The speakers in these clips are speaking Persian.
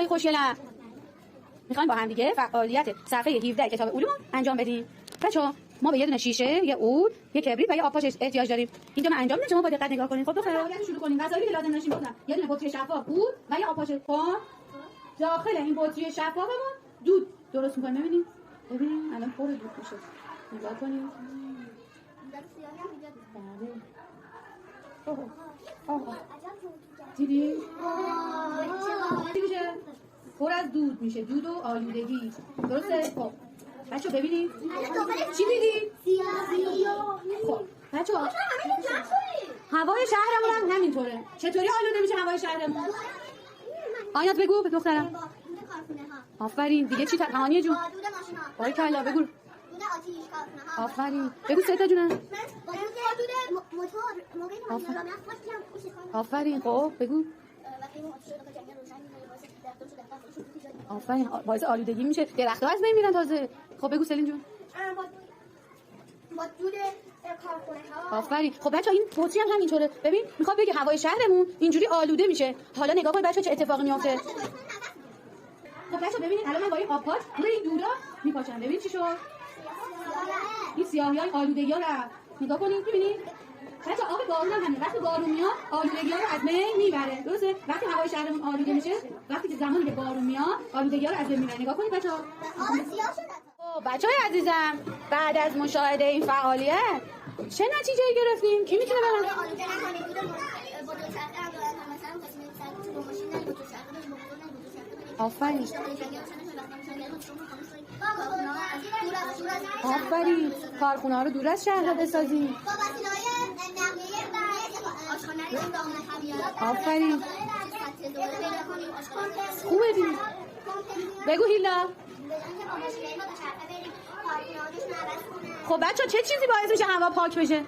های خوشگلم، میخوایم با هم دیگه فعالیت صفحه 17 کتاب علوم انجام بدیم. بچه‌ها ما به یه دونه شیشه، یه عود، یه کبریت و یه آبپاش احتیاج داریم. اینجا من انجام میدم، شما با دقت نگاه کنید. خب دو فعالیت شروع کنیم. وسایلی که لازم داشتیم گفتم یه دونه بطری شفاف، عود و یه آبپاش کن. داخل این بطری شفافمون دود درست می‌کنیم. ببینید الان پر دود میشه. نگاه کنید. دیدی؟ چی میشه؟ پر از دود میشه، دود و آلودگی. درسته؟ خب بچه ببینید چی دیدی؟ خب بچه هوای شهرمون هم همینطوره. چطوری آلوده میشه هوای شهرمون؟ آیات بگو به دخترم. آفرین. دیگه چی تمامیه جون؟ باری کلا بگو. آفرین. بگو سه تا جونم. آفرین. خب بگو. آفرین. باعث آلودگی میشه، درخت‌ها از بین میرن تازه. خب بگو سلین جون. آفرین. خب بچه‌ها این بطری هم همینطوره. ببین میخواد بگه هوای شهرمون اینجوری آلوده میشه. حالا نگاه کن بچه‌ها چه اتفاقی میفته. خب بچه‌ها ببینید الان من با این آبپاش روی این دودا میپاشم. ببین چی شد؟ این سیاهی‌های آلودگی‌ها رو نگاه کنید. می‌بینید؟ بچه‌ها آب بارون هم همینه. وقتی بارون میاد آلودگی‌ها رو از بین میبره. درسته؟ وقتی هوای شهرمون آلوده میشه، وقتی که زمانی که بارون میاد آلودگی‌ها رو از بین میبره. نگاه کنید بچه‌ها. بچه‌های عزیزم بعد از مشاهده این فعالیت چه نتیجه‌ای گرفتیم؟ کی میتونه بگه؟ آفرین. آفرین. کارخونه‌ها رو دور از شهر بسازیم. آفرین. خوبه دیدی. بگو هیلا. خب بچه چه چیزی باعث میشه هوا پاک بشه؟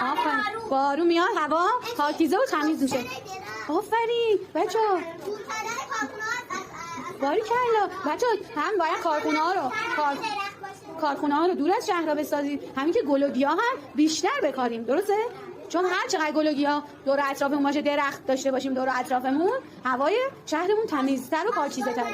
آفرین. بارون میاد هوا پاکیزه و تمیز میشه. آفرین بچه باری کلا. بچه هم باید کارخونه ها رو دور از شهر بسازیم. همین که گل و گیاه هم بیشتر بکاریم. درسته؟ چون هر چقدر گل و گیاه دور اطرافمون باشه، درخت داشته باشیم دور اطرافمون، هوای شهرمون تمیزتر و پاکیزه‌تر.